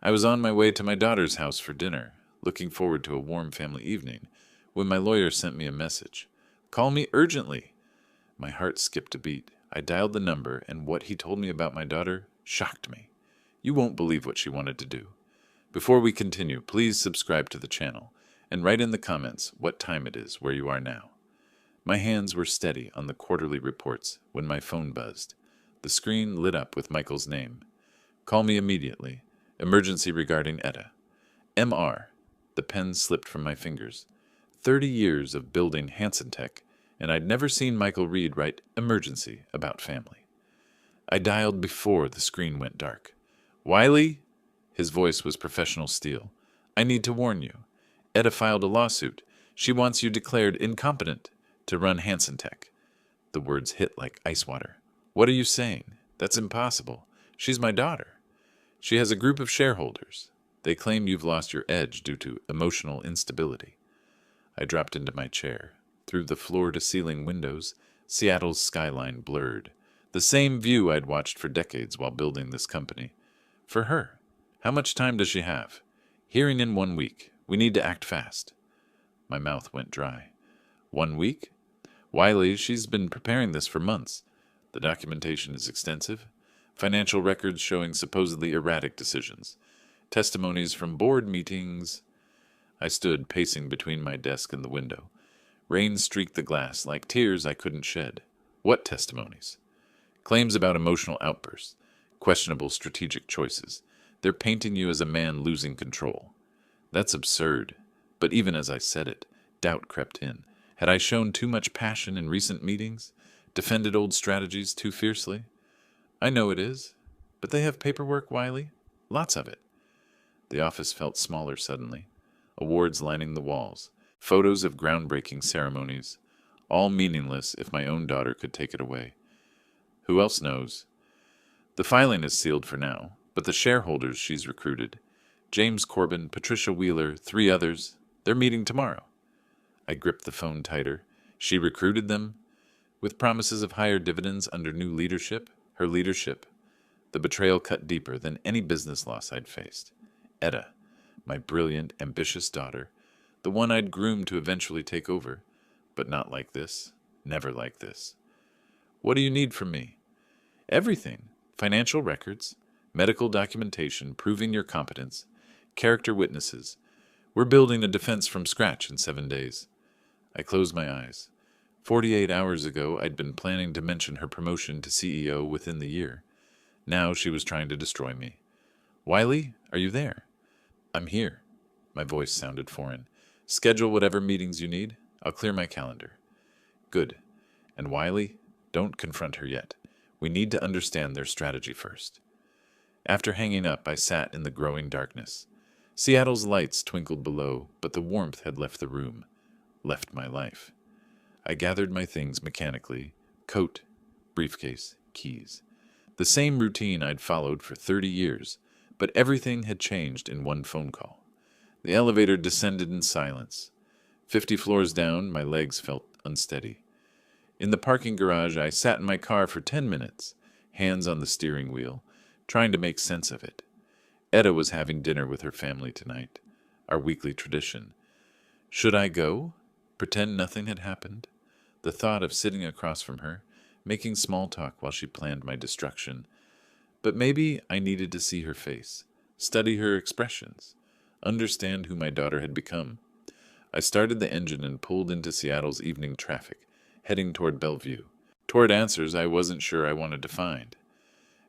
I was on my way to my daughter's house for dinner, looking forward to a warm family evening, when my lawyer sent me a message. Call me urgently. My heart skipped a beat. I dialed the number, and what he told me about my daughter shocked me. You won't believe what she wanted to do. Before we continue, please subscribe to the channel, and write in the comments what time it is where you are now. My hands were steady on the quarterly reports when my phone buzzed. The screen lit up with Michael's name. Call me immediately. Emergency regarding AITA. MR. The pen slipped from my fingers. 30 years of building Hansen Tech, and I'd never seen Michael Reed write emergency about family. I dialed before the screen went dark. Wiley? His voice was professional steel. I need to warn you. AITA filed a lawsuit. She wants you declared incompetent to run Hansen Tech. The words hit like ice water. What are you saying? That's impossible. She's my daughter. She has a group of shareholders. They claim you've lost your edge due to emotional instability. I dropped into my chair. Through the floor-to-ceiling windows, Seattle's skyline blurred. The same view I'd watched for decades while building this company. For her. How much time does she have? Hearing in 1 week. We need to act fast. My mouth went dry. 1 week? Wiley, she's been preparing this for months. The documentation is extensive. Financial records showing supposedly erratic decisions. Testimonies from board meetings. I stood pacing between my desk and the window. Rain streaked the glass like tears I couldn't shed. What testimonies? Claims about emotional outbursts. Questionable strategic choices. They're painting you as a man losing control. That's absurd. But even as I said it, doubt crept in. Had I shown too much passion in recent meetings? Defended old strategies too fiercely? I know it is. But they have paperwork, Wiley. Lots of it. The office felt smaller suddenly. Awards lining the walls. Photos of groundbreaking ceremonies. All meaningless if my own daughter could take it away. Who else knows? The filing is sealed for now, but the shareholders she's recruited, James Corbin, Patricia Wheeler, 3 others, they're meeting tomorrow. I gripped the phone tighter. She recruited them? With promises of higher dividends under new leadership? Her leadership? The betrayal cut deeper than any business loss I'd faced. Etta, my brilliant, ambitious daughter, the one I'd groomed to eventually take over, but not like this, never like this. What do you need from me? Everything. Financial records, medical documentation proving your competence, character witnesses. We're building a defense from scratch in 7 days. I closed my eyes. 48 hours ago, I'd been planning to mention her promotion to CEO within the year. Now she was trying to destroy me. Wiley, are you there? I'm here. My voice sounded foreign. Schedule whatever meetings you need. I'll clear my calendar. Good. And Wiley, don't confront her yet. We need to understand their strategy first. After hanging up, I sat in the growing darkness. Seattle's lights twinkled below, but the warmth had left the room, left my life. I gathered my things mechanically, coat, briefcase, keys. The same routine I'd followed for 30 years, but everything had changed in one phone call. The elevator descended in silence. 50 floors down, my legs felt unsteady. In the parking garage, I sat in my car for 10 minutes, hands on the steering wheel, trying to make sense of it. Etta was having dinner with her family tonight, our weekly tradition. Should I go? Pretend nothing had happened? The thought of sitting across from her, making small talk while she planned my destruction. But maybe I needed to see her face, study her expressions, understand who my daughter had become. I started the engine and pulled into Seattle's evening traffic, heading toward Bellevue, toward answers I wasn't sure I wanted to find.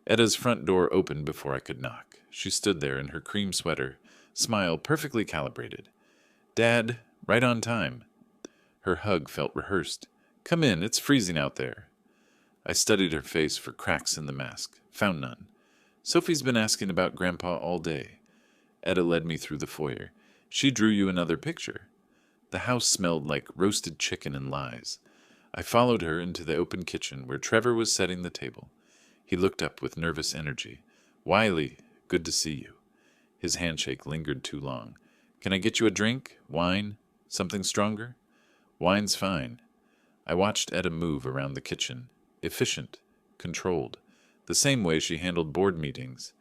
Etta's front door opened before I could knock. She stood there in her cream sweater, smile perfectly calibrated. Dad, right on time. Her hug felt rehearsed. Come in, it's freezing out there. I studied her face for cracks in the mask, found none. Sophie's been asking about Grandpa all day. Etta led me through the foyer. She drew you another picture. The house smelled like roasted chicken and lies. I followed her into the open kitchen where Trevor was setting the table. He looked up with nervous energy. Wiley, good to see you. His handshake lingered too long. Can I get you a drink? Wine? Something stronger? Wine's fine. I watched Etta move around the kitchen. Efficient. Controlled. The same way she handled board meetings.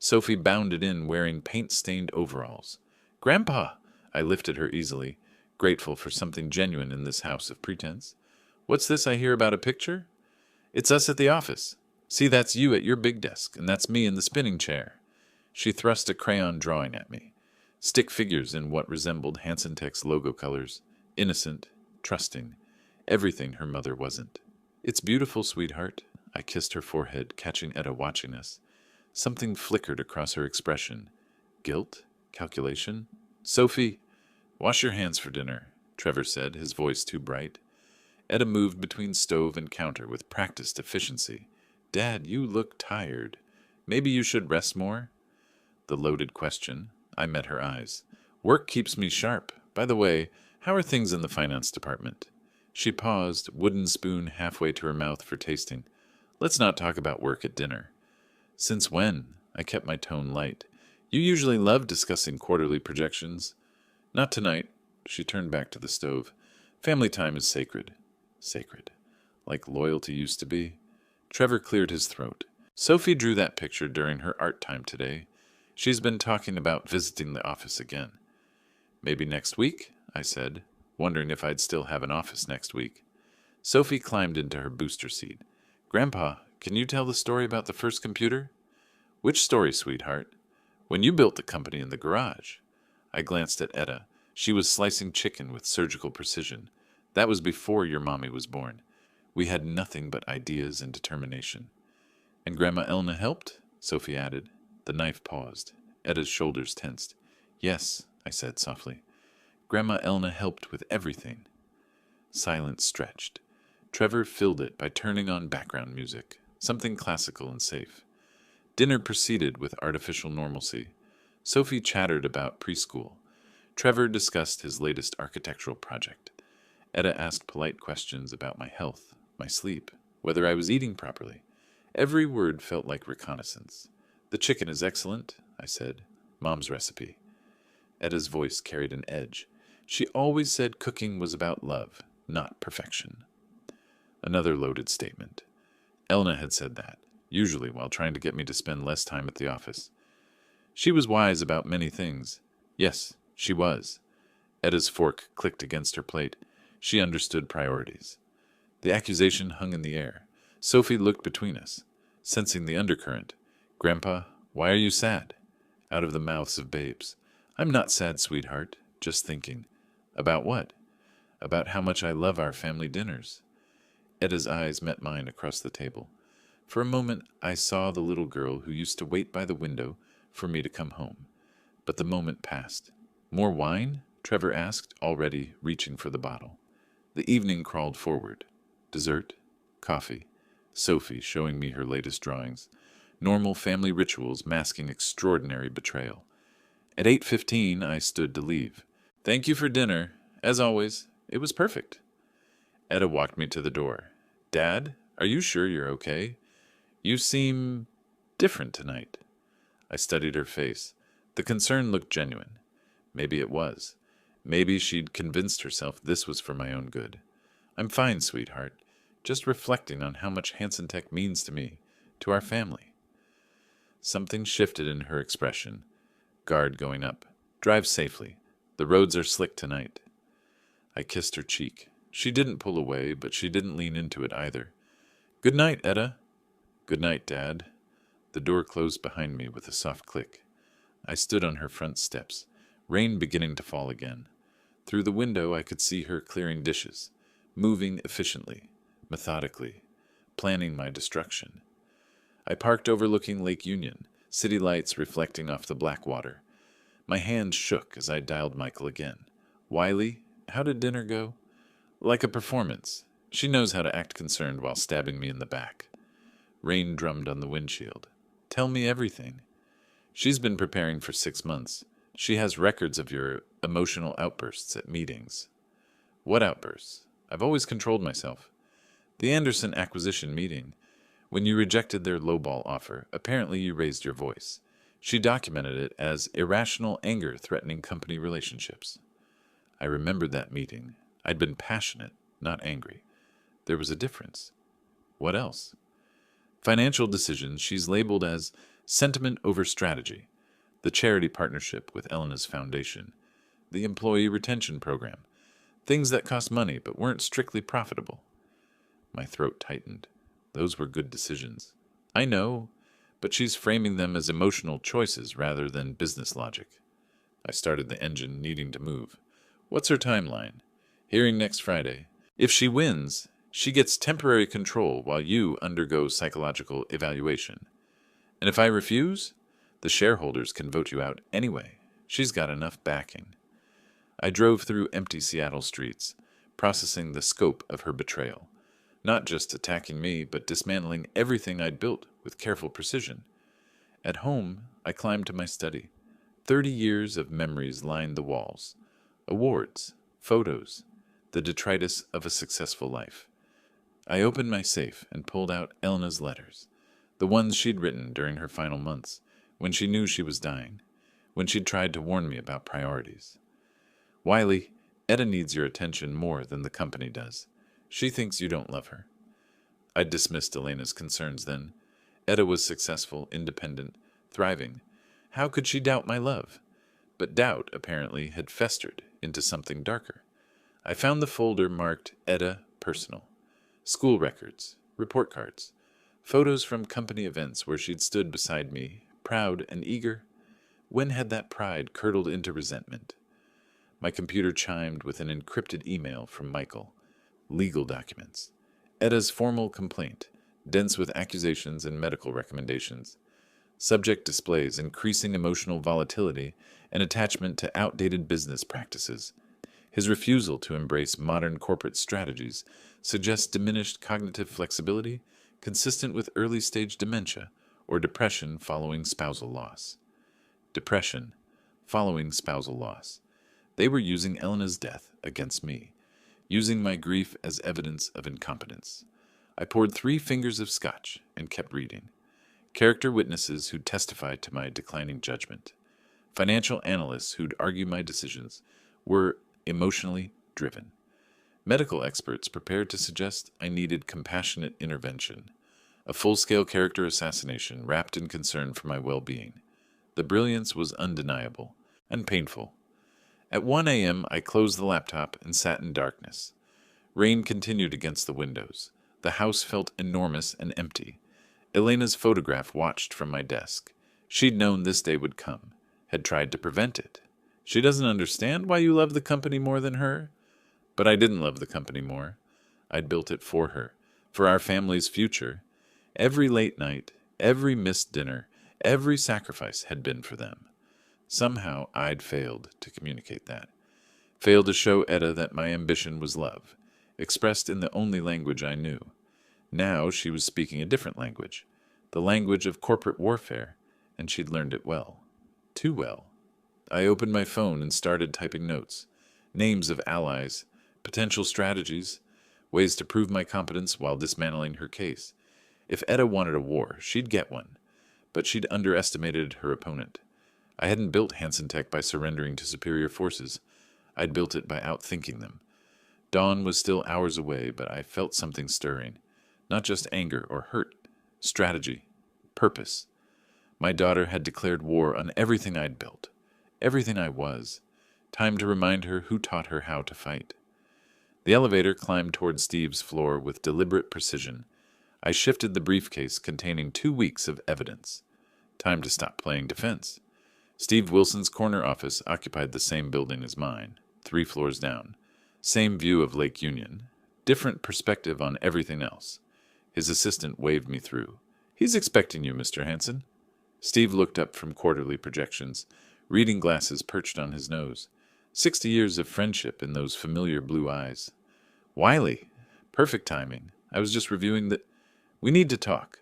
Sophie bounded in wearing paint-stained overalls. "Grandpa!" I lifted her easily, grateful for something genuine in this house of pretense. "What's this I hear about a picture?" "It's us at the office. See, that's you at your big desk, and that's me in the spinning chair." She thrust a crayon drawing at me. Stick figures in what resembled Hansen Tech's logo colors. Innocent, trusting, everything her mother wasn't. "It's beautiful, sweetheart." I kissed her forehead, catching Etta watching us. Something flickered across her expression. Guilt? Calculation? "Sophie, wash your hands for dinner," Trevor said, his voice too bright. Etta moved between stove and counter with practiced efficiency. "Dad, you look tired. Maybe you should rest more?" The loaded question. I met her eyes. "Work keeps me sharp. By the way, how are things in the finance department?" She paused, wooden spoon halfway to her mouth for tasting. "Let's not talk about work at dinner." "Since when?" I kept my tone light. "You usually love discussing quarterly projections." "Not tonight." She turned back to the stove. "Family time is sacred." Sacred. Like loyalty used to be. Trevor cleared his throat. "Sophie drew that picture during her art time today. She's been talking about visiting the office again." "Maybe next week?" I said, wondering if I'd still have an office next week. Sophie climbed into her booster seat. "Grandpa, can you tell the story about the first computer?" "Which story, sweetheart?" "When you built the company in the garage." I glanced at Etta. She was slicing chicken with surgical precision. "That was before your mommy was born. We had nothing but ideas and determination." "And Grandma Elna helped?" Sophie added. The knife paused. Etta's shoulders tensed. "Yes," I said softly. "Grandma Elna helped with everything." Silence stretched. Trevor filled it by turning on background music, something classical and safe. Dinner proceeded with artificial normalcy. Sophie chattered about preschool. Trevor discussed his latest architectural project. Etta asked polite questions about my health, my sleep, whether I was eating properly. Every word felt like reconnaissance. "The chicken is excellent," I said. "Mom's recipe." Etta's voice carried an edge. She always said cooking was about love, not perfection. Another loaded statement. Elna had said that, usually while trying to get me to spend less time at the office. She was wise about many things. Yes, she was. Etta's fork clicked against her plate. She understood priorities. The accusation hung in the air. Sophie looked between us, sensing the undercurrent. "Grandpa, why are you sad?" Out of the mouths of babes. "I'm not sad, sweetheart. Just thinking." "About what?" "About how much I love our family dinners." Etta's eyes met mine across the table. For a moment, I saw the little girl who used to wait by the window for me to come home. But the moment passed. "More wine?" Trevor asked, already reaching for the bottle. The evening crawled forward. Dessert, coffee, Sophie showing me her latest drawings, normal family rituals masking extraordinary betrayal. At 8:15, I stood to leave. "Thank you for dinner. As always, it was perfect." Etta walked me to the door. "Dad, are you sure you're okay? You seem different tonight." I studied her face. The concern looked genuine. Maybe it was. Maybe she'd convinced herself this was for my own good. "I'm fine, sweetheart. Just reflecting on how much Hansen Tech means to me, to our family." Something shifted in her expression. Guard going up. "Drive safely. The roads are slick tonight." I kissed her cheek. She didn't pull away, but she didn't lean into it either. "Good night, Etta." "Good night, Dad." The door closed behind me with a soft click. I stood on her front steps, rain beginning to fall again. Through the window I could see her clearing dishes, moving efficiently, methodically, planning my destruction. I parked overlooking Lake Union, city lights reflecting off the black water. My hands shook as I dialed Michael again. "Wiley, how did dinner go?" "Like a performance. She knows how to act concerned while stabbing me in the back." Rain drummed on the windshield. "Tell me everything." "She's been preparing for 6 months. She has records of your emotional outbursts at meetings." "What outbursts? I've always controlled myself." "The Anderson acquisition meeting. When you rejected their lowball offer, apparently you raised your voice. She documented it as irrational anger threatening company relationships." I remembered that meeting. I'd been passionate, not angry. There was a difference. What else? "Financial decisions she's labeled as sentiment over strategy, the charity partnership with Elena's foundation, the employee retention program, things that cost money but weren't strictly profitable. My throat tightened. Those were good decisions. I know, but she's framing them as emotional choices rather than business logic. I started the engine, needing to move. What's her timeline? Hearing next Friday. If she wins, she gets temporary control while you undergo psychological evaluation. And if I refuse, the shareholders can vote you out anyway. She's got enough backing. I drove through empty Seattle streets, processing the scope of her betrayal. Not just attacking me, but dismantling everything I'd built with careful precision. At home, I climbed to my study. 30 years of memories lined the walls. Awards, photos, the detritus of a successful life. I opened my safe and pulled out Elena's letters, the ones she'd written during her final months, when she knew she was dying, when she'd tried to warn me about priorities. Wiley, Etta needs your attention more than the company does. She thinks you don't love her. I dismissed Elena's concerns then. Etta was successful, independent, thriving. How could she doubt my love? But doubt, apparently, had festered into something darker. I found the folder marked Etta Personal. School records, report cards, photos from company events where she'd stood beside me, proud and eager. When had that pride curdled into resentment? My computer chimed with an encrypted email from Michael. Legal documents. Etta's formal complaint, dense with accusations and medical recommendations. Subject displays increasing emotional volatility and attachment to outdated business practices. His refusal to embrace modern corporate strategies suggests diminished cognitive flexibility consistent with early-stage dementia or depression following spousal loss. Depression following spousal loss. They were using Elena's death against me, using my grief as evidence of incompetence. I poured 3 fingers of scotch and kept reading. Character witnesses who testified to my declining judgment. Financial analysts who'd argue my decisions were emotionally driven. Medical experts prepared to suggest I needed compassionate intervention. A full-scale character assassination wrapped in concern for my well-being. The brilliance was undeniable and painful. At 1 a.m., I closed the laptop and sat in darkness. Rain continued against the windows. The house felt enormous and empty. Elena's photograph watched from my desk. She'd known this day would come, had tried to prevent it. She doesn't understand why you love the company more than her. But I didn't love the company more. I'd built it for her, for our family's future. Every late night, every missed dinner, every sacrifice had been for them. Somehow I'd failed to communicate that. Failed to show Etta that my ambition was love, expressed in the only language I knew. Now she was speaking a different language, the language of corporate warfare, and she'd learned it well. Too well. I opened my phone and started typing notes. Names of allies, potential strategies, ways to prove my competence while dismantling her case. If Etta wanted a war, she'd get one, but she'd underestimated her opponent. I hadn't built Hansen Tech by surrendering to superior forces. I'd built it by outthinking them. Dawn was still hours away, but I felt something stirring. Not just anger or hurt. Strategy. Purpose. My daughter had declared war on everything I'd built. Everything I was. Time to remind her who taught her how to fight. The elevator climbed toward Steve's floor with deliberate precision. I shifted the briefcase containing 2 weeks of evidence. Time to stop playing defense. Steve Wilson's corner office occupied the same building as mine, 3 floors down. Same view of Lake Union. Different perspective on everything else. His assistant waved me through. "He's expecting you, Mr. Hansen." Steve looked up from quarterly projections, reading glasses perched on his nose. 60 years of friendship in those familiar blue eyes. "Wiley, perfect timing. I was just reviewing the... We need to talk."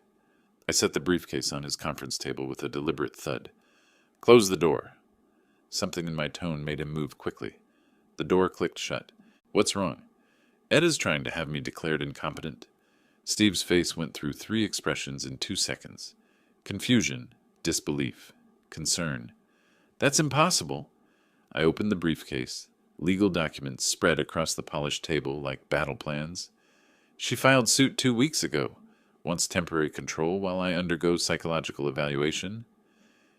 I set the briefcase on his conference table with a deliberate thud. "Close the door." Something in my tone made him move quickly. The door clicked shut. "What's wrong?" "Etta's trying to have me declared incompetent." Steve's face went through 3 expressions in 2 seconds. Confusion, disbelief, concern. "That's impossible." I opened the briefcase. Legal documents spread across the polished table like battle plans. "She filed suit 2 weeks ago. Wants temporary control while I undergo psychological evaluation?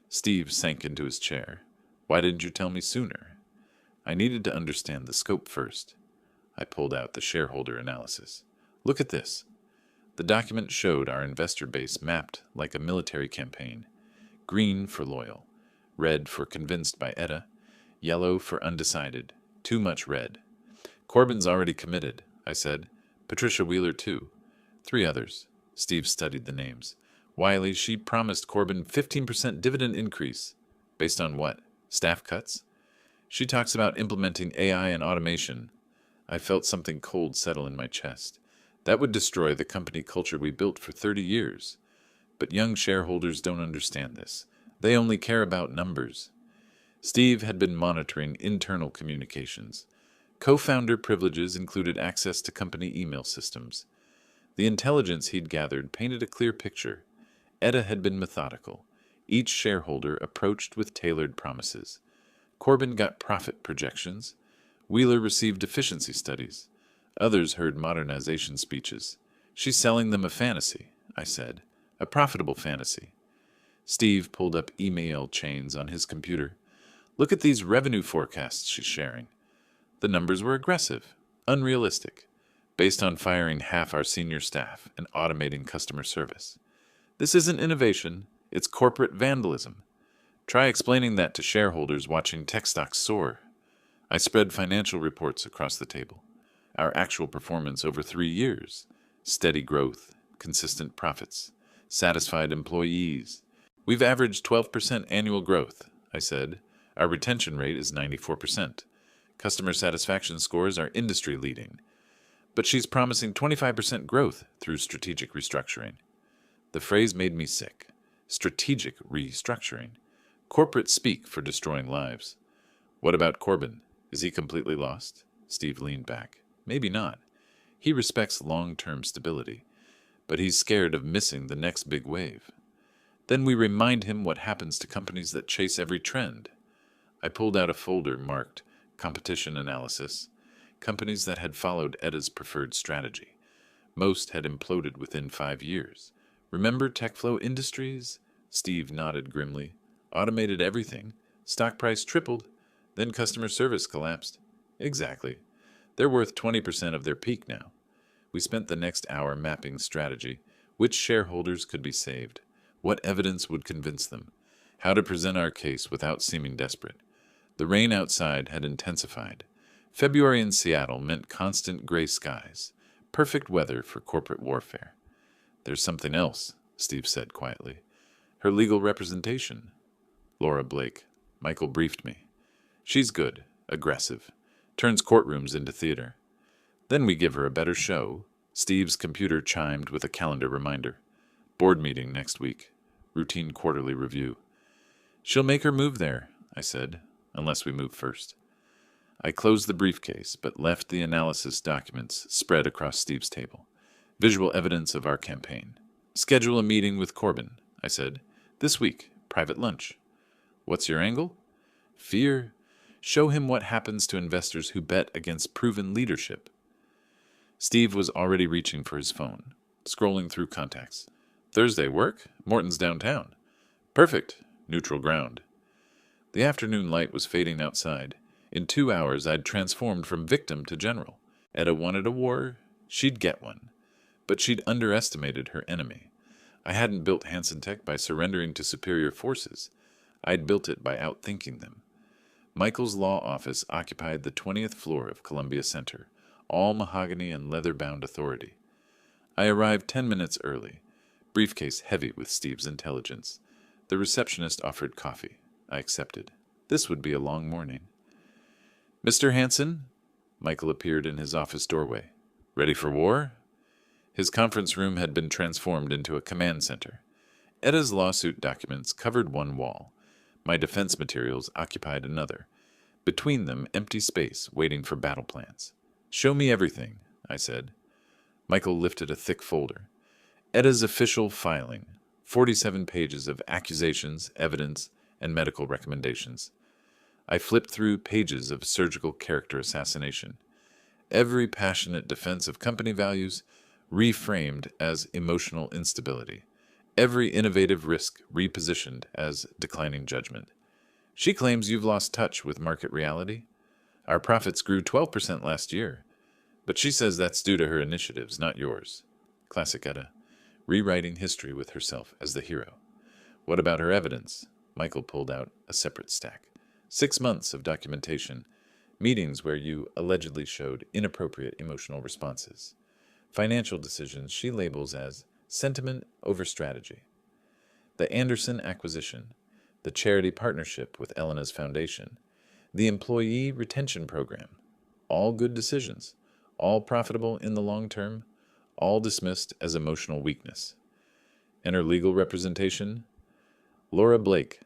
Steve sank into his chair. Why didn't you tell me sooner? I needed to understand the scope first. I pulled out the shareholder analysis. Look at this. The document showed our investor base mapped like a military campaign. Green for loyal, red for convinced by AITA, yellow for undecided, too much red. Corbin's already committed, I said. Patricia Wheeler, too. 3 others. Steve studied the names. Wiley, she promised Corbin 15% dividend increase. Based on what? Staff cuts? She talks about implementing AI and automation. I felt something cold settle in my chest. That would destroy the company culture we built for 30 years. But young shareholders don't understand this. They only care about numbers. Steve had been monitoring internal communications. Co-founder privileges included access to company email systems. The intelligence he'd gathered painted a clear picture. AITA had been methodical. Each shareholder approached with tailored promises. Corbin got profit projections. Wheeler received efficiency studies. Others heard modernization speeches. She's selling them a fantasy, I said. A profitable fantasy. Steve pulled up email chains on his computer. Look at these revenue forecasts she's sharing. The numbers were aggressive, unrealistic, based on firing half our senior staff and automating customer service. This isn't innovation, it's corporate vandalism. Try explaining that to shareholders watching tech stocks soar. I spread financial reports across the table. Our actual performance over 3 years. Steady growth, consistent profits, satisfied employees. We've averaged 12% annual growth, I said. Our retention rate is 94%. Customer satisfaction scores are industry leading. But she's promising 25% growth through strategic restructuring. The phrase made me sick. Strategic restructuring. Corporate speak for destroying lives. What about Corbin? Is he completely lost? Steve leaned back. Maybe not. He respects long-term stability, but he's scared of missing the next big wave. Then we remind him what happens to companies that chase every trend. I pulled out a folder marked Competition Analysis, companies that had followed AITA's preferred strategy. Most had imploded within 5 years. Remember TechFlow Industries? Steve nodded grimly. Automated everything. Stock price tripled. Then customer service collapsed. Exactly. They're worth 20% of their peak now. We spent the next hour mapping strategy, which shareholders could be saved, what evidence would convince them, how to present our case without seeming desperate. The rain outside had intensified. February in Seattle meant constant gray skies, perfect weather for corporate warfare. There's something else, Steve said quietly. Her legal representation. Laura Blake. Michael briefed me. She's good, aggressive, turns courtrooms into theater. Then we give her a better show. Steve's computer chimed with a calendar reminder. Board meeting next week. Routine quarterly review. She'll make her move there, I said, unless we move first. I closed the briefcase, but left the analysis documents spread across Steve's table. Visual evidence of our campaign. Schedule a meeting with Corbin, I said. This week, private lunch. What's your angle? Fear. Show him what happens to investors who bet against proven leadership. Steve was already reaching for his phone, scrolling through contacts. Thursday work? Morton's downtown. Perfect. Neutral ground. The afternoon light was fading outside. In 2 hours, I'd transformed from victim to general. AITA wanted a war. She'd get one. But she'd underestimated her enemy. I hadn't built Hansen Tech by surrendering to superior forces. I'd built it by outthinking them. Michael's law office occupied the 20th floor of Columbia Center, all mahogany and leather-bound authority. I arrived 10 minutes early, briefcase heavy with Steve's intelligence. The receptionist offered coffee. I accepted. This would be a long morning. Mr. Hansen? Michael appeared in his office doorway. Ready for war? His conference room had been transformed into a command center. AITA's lawsuit documents covered one wall. My defense materials occupied another. Between them, empty space waiting for battle plans. Show me everything, I said. Michael lifted a thick folder. AITA's official filing, 47 pages of accusations, evidence, and medical recommendations. I flipped through pages of surgical character assassination. Every passionate defense of company values, reframed as emotional instability. Every innovative risk repositioned as declining judgment. She claims you've lost touch with market reality. Our profits grew 12% last year, but she says that's due to her initiatives, not yours. Classic Etta, rewriting history with herself as the hero. What about her evidence? Michael pulled out a separate stack. 6 months of documentation, meetings where you allegedly showed inappropriate emotional responses. Financial decisions she labels as sentiment over strategy. The Anderson acquisition, the charity partnership with Elena's foundation, the employee retention program. All good decisions, all profitable in the long term, all dismissed as emotional weakness. And her legal representation? Laura Blake.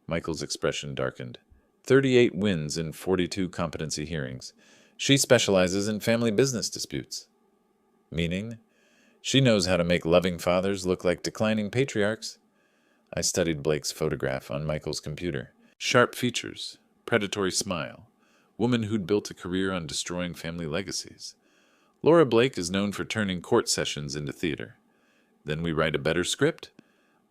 Michael's expression darkened. 38 wins in 42 competency hearings. She specializes in family business disputes. Meaning? She knows how to make loving fathers look like declining patriarchs. I studied Blake's photograph on Michael's computer. Sharp features, predatory smile, woman who'd built a career on destroying family legacies. Laura Blake is known for turning court sessions into theater. Then we write a better script?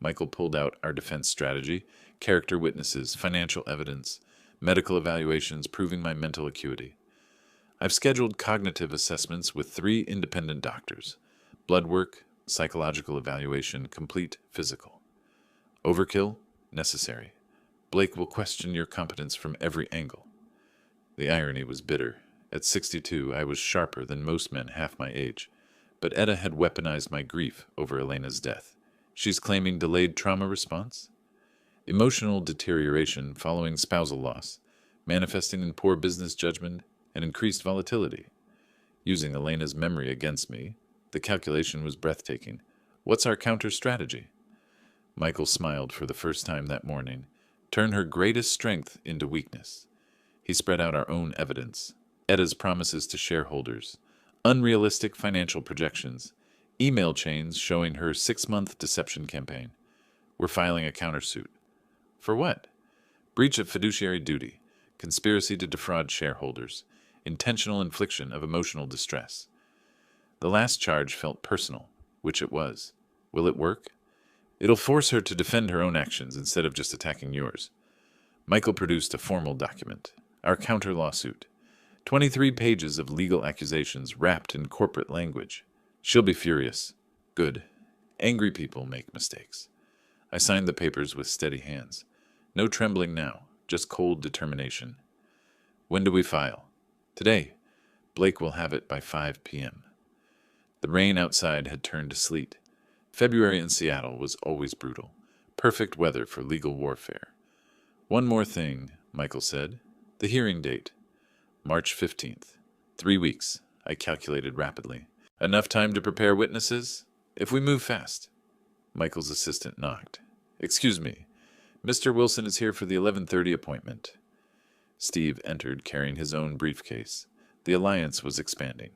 Michael pulled out our defense strategy, character witnesses, financial evidence, medical evaluations proving my mental acuity. I've scheduled cognitive assessments with 3 independent doctors. Blood work, psychological evaluation, complete physical. Overkill? Necessary. Blake will question your competence from every angle. The irony was bitter. At 62, I was sharper than most men half my age. But Etta had weaponized my grief over Elena's death. She's claiming delayed trauma response? Emotional deterioration following spousal loss, manifesting in poor business judgment and increased volatility. Using Elena's memory against me, the calculation was breathtaking. What's our counter strategy? Michael smiled for the first time that morning. Turn her greatest strength into weakness. He spread out our own evidence. Etta's promises to shareholders, unrealistic financial projections, email chains showing her 6-month deception campaign. We're filing a countersuit. For what? Breach of fiduciary duty, conspiracy to defraud shareholders, intentional infliction of emotional distress. The last charge felt personal, which it was. Will it work? It'll force her to defend her own actions instead of just attacking yours. Michael produced a formal document, our counter lawsuit. 23 pages of legal accusations wrapped in corporate language. She'll be furious. Good. Angry people make mistakes. I signed the papers with steady hands. No trembling now, just cold determination. When do we file? Today. Blake will have it by 5 p.m. The rain outside had turned to sleet. February in Seattle was always brutal. Perfect weather for legal warfare. One more thing, Michael said. The hearing date. March 15th. 3 weeks, I calculated rapidly. Enough time to prepare witnesses? If we move fast. Michael's assistant knocked. Excuse me. Mr. Wilson is here for the 11:30 appointment. Steve entered carrying his own briefcase. The alliance was expanding.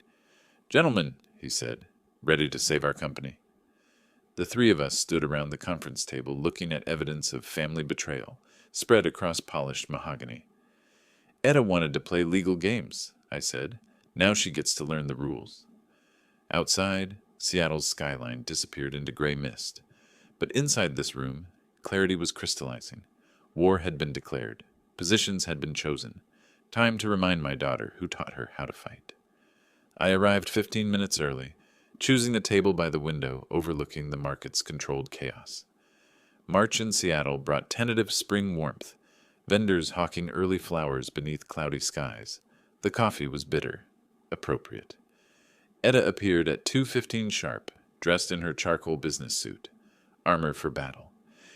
Gentlemen, he said, ready to save our company. The 3 of us stood around the conference table looking at evidence of family betrayal spread across polished mahogany. Etta wanted to play legal games, I said. Now she gets to learn the rules. Outside, Seattle's skyline disappeared into gray mist. But inside this room, clarity was crystallizing. War had been declared. Positions had been chosen. Time to remind my daughter who taught her how to fight. I arrived 15 minutes early, choosing the table by the window overlooking the market's controlled chaos. March in Seattle brought tentative spring warmth, vendors hawking early flowers beneath cloudy skies. The coffee was bitter, appropriate. Etta appeared at 2:15 sharp, dressed in her charcoal business suit, armor for battle.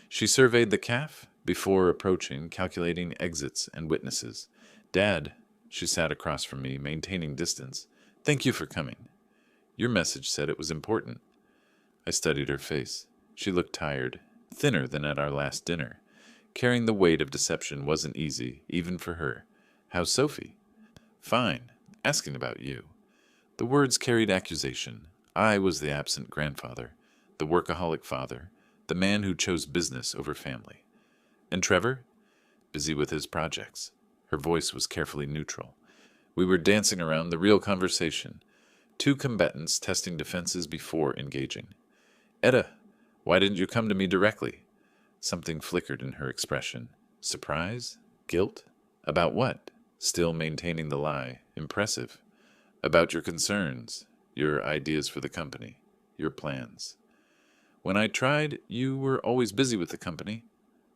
She surveyed the CAF before approaching, calculating exits and witnesses. Dad, she sat across from me, maintaining distance. Thank you for coming. Your message said it was important. I studied her face. She looked tired, thinner than at our last dinner. Carrying the weight of deception wasn't easy, even for her. How's Sophie? Fine. Asking about you. The words carried accusation. I was the absent grandfather, the workaholic father, the man who chose business over family. And Trevor? Busy with his projects. Her voice was carefully neutral. We were dancing around the real conversation. Two combatants testing defenses before engaging. Etta, why didn't you come to me directly? Something flickered in her expression. Surprise? Guilt? About what? Still maintaining the lie. Impressive. About your concerns, your ideas for the company, your plans. When I tried, you were always busy with the company.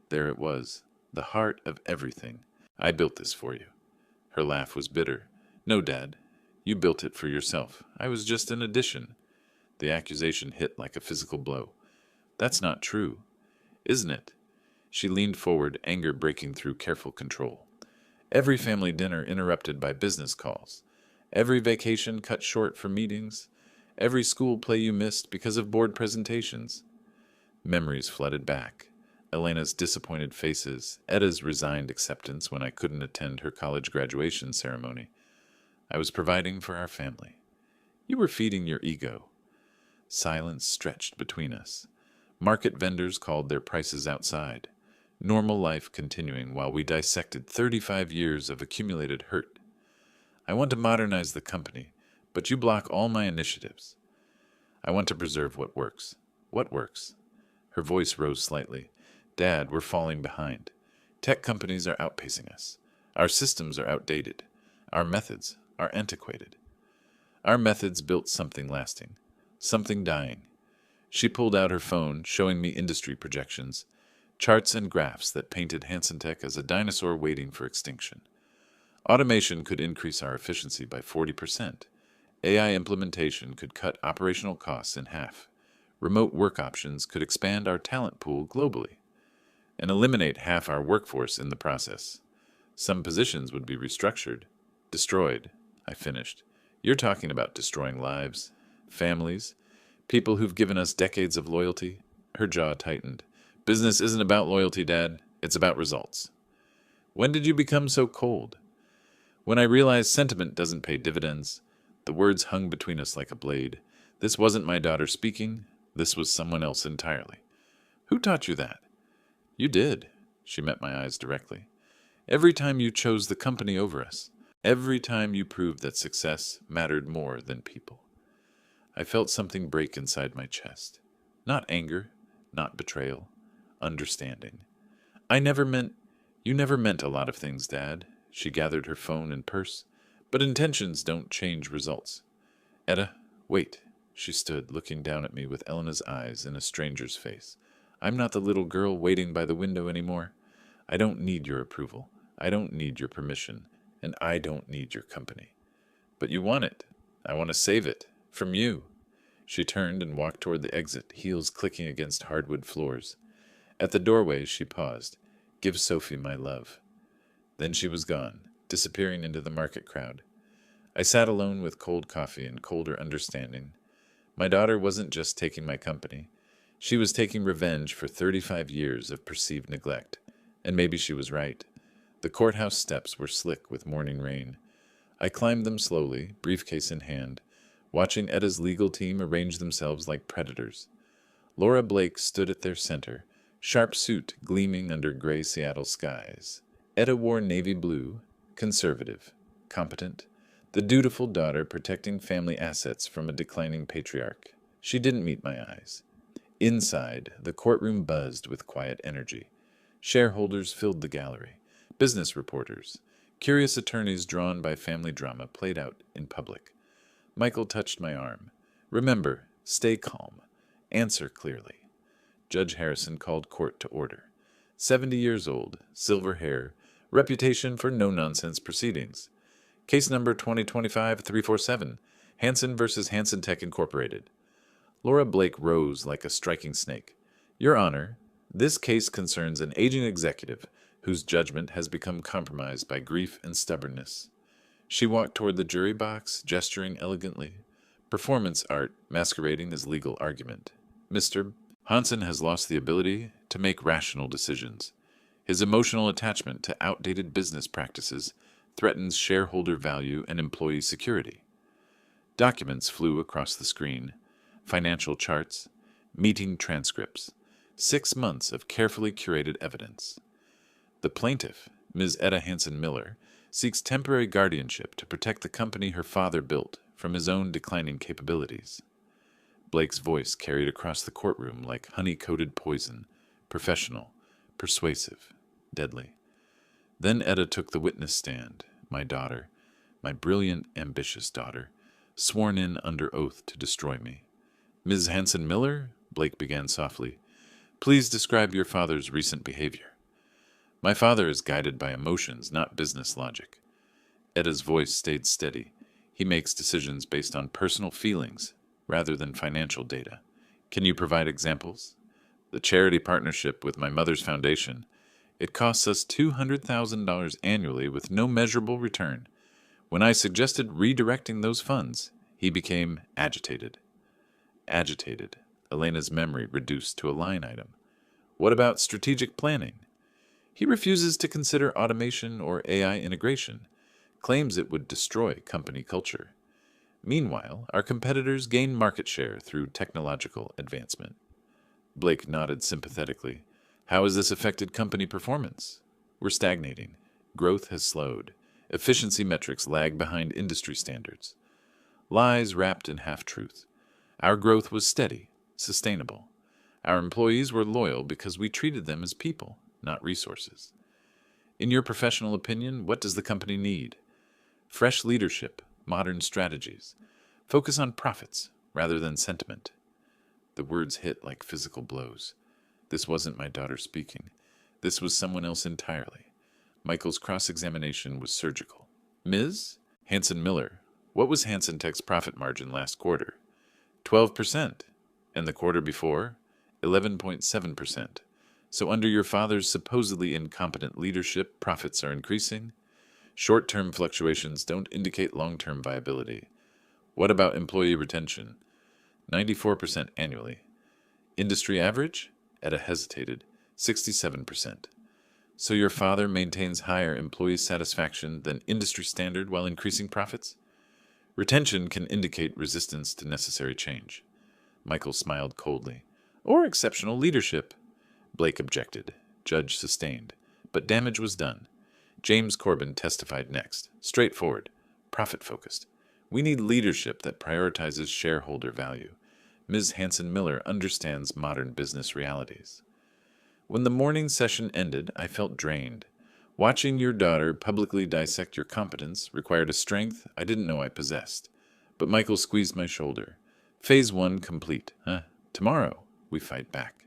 There it was, the heart of everything. I built this for you. Her laugh was bitter. No, Dad. You built it for yourself. I was just an addition. The accusation hit like a physical blow. That's not true. Isn't it? She leaned forward, anger breaking through careful control. Every family dinner interrupted by business calls. Every vacation cut short for meetings. Every school play you missed because of board presentations. Memories flooded back. Elena's disappointed faces, Etta's resigned acceptance when I couldn't attend her college graduation ceremony. I was providing for our family. You were feeding your ego. Silence stretched between us. Market vendors called their prices outside. Normal life continuing while we dissected 35 years of accumulated hurt. I want to modernize the company, but you block all my initiatives. I want to preserve what works. What works? Her voice rose slightly. Dad, we're falling behind. Tech companies are outpacing us. Our systems are outdated. Our methods are antiquated. Our methods built something lasting, something dying. She pulled out her phone, showing me industry projections, charts and graphs that painted Hansen Tech as a dinosaur waiting for extinction. Automation could increase our efficiency by 40%. AI implementation could cut operational costs in half. Remote work options could expand our talent pool globally and eliminate half our workforce in the process. Some positions would be restructured, destroyed. I finished. You're talking about destroying lives, families, people who've given us decades of loyalty. Her jaw tightened. Business isn't about loyalty, Dad. It's about results. When did you become so cold? When I realized sentiment doesn't pay dividends. The words hung between us like a blade. This wasn't my daughter speaking. This was someone else entirely. Who taught you that? You did. She met my eyes directly. Every time you chose the company over us. Every time you proved that success mattered more than people. I felt something break inside my chest. Not anger, not betrayal, understanding. You never meant a lot of things, Dad. She gathered her phone and purse. But intentions don't change results. Etta, wait. She stood, looking down at me with Elena's eyes in a stranger's face. I'm not the little girl waiting by the window anymore. I don't need your approval. I don't need your permission. And I don't need your company. But you want it. I want to save it. From you. She turned and walked toward the exit, heels clicking against hardwood floors. At the doorway, she paused. Give Sophie my love. Then she was gone, disappearing into the market crowd. I sat alone with cold coffee and colder understanding. My daughter wasn't just taking my company. She was taking revenge for 35 years of perceived neglect. And maybe she was right. The courthouse steps were slick with morning rain. I climbed them slowly, briefcase in hand, watching Etta's legal team arrange themselves like predators. Laura Blake stood at their center, sharp suit gleaming under gray Seattle skies. Etta wore navy blue, conservative, competent, the dutiful daughter protecting family assets from a declining patriarch. She didn't meet my eyes. Inside, the courtroom buzzed with quiet energy. Shareholders filled the gallery. Business reporters, curious attorneys drawn by family drama played out in public. Michael touched my arm. Remember, stay calm. Answer clearly. Judge Harrison called court to order. 70 years old, silver hair, reputation for no-nonsense proceedings. Case number 2025-347, Hansen versus Hansen Tech Incorporated. Laura Blake rose like a striking snake. Your Honor, this case concerns an aging executive whose judgment has become compromised by grief and stubbornness. She walked toward the jury box, gesturing elegantly. Performance art masquerading as legal argument. Mr. Hansen has lost the ability to make rational decisions. His emotional attachment to outdated business practices threatens shareholder value and employee security. Documents flew across the screen. Financial charts, meeting transcripts, 6 months of carefully curated evidence. The plaintiff, Ms. Etta Hansen Miller, seeks temporary guardianship to protect the company her father built from his own declining capabilities. Blake's voice carried across the courtroom like honey-coated poison, professional, persuasive, deadly. Then Etta took the witness stand, my daughter, my brilliant, ambitious daughter, sworn in under oath to destroy me. "Ms. Hanson-Miller," Blake began softly, "please describe your father's recent behavior." "My father is guided by emotions, not business logic." Etta's voice stayed steady. "He makes decisions based on personal feelings rather than financial data. Can you provide examples?" "The charity partnership with my mother's foundation. It costs us $200,000 annually with no measurable return. When I suggested redirecting those funds, he became agitated." Agitated. Elena's memory reduced to a line item. "What about strategic planning?" "He refuses to consider automation or AI integration, claims it would destroy company culture. Meanwhile, our competitors gain market share through technological advancement." Blake nodded sympathetically. "How has this affected company performance?" "We're stagnating. Growth has slowed. Efficiency metrics lag behind industry standards." Lies wrapped in half-truth. Our growth was steady, sustainable. Our employees were loyal because we treated them as people, not resources. "In your professional opinion, what does the company need?" "Fresh leadership, modern strategies. Focus on profits rather than sentiment." The words hit like physical blows. This wasn't my daughter speaking. This was someone else entirely. Michael's cross-examination was surgical. "Ms. Hanson-Miller, what was Hanson Tech's profit margin last quarter?" 12%. And the quarter before? 11.7%. So under your father's supposedly incompetent leadership, profits are increasing? Short-term fluctuations don't indicate long-term viability. What about employee retention? 94% annually. Industry average? Etta hesitated. 67%. So your father maintains higher employee satisfaction than industry standard while increasing profits? Retention can indicate resistance to necessary change. Michael smiled coldly. Or exceptional leadership. Blake objected. Judge sustained. But damage was done. James Corbin testified next. Straightforward. Profit-focused. We need leadership that prioritizes shareholder value. Ms. Hanson-Miller understands modern business realities. When the morning session ended, I felt drained. Watching your daughter publicly dissect your competence required a strength I didn't know I possessed. But Michael squeezed my shoulder. Phase 1 complete. Tomorrow, we fight back.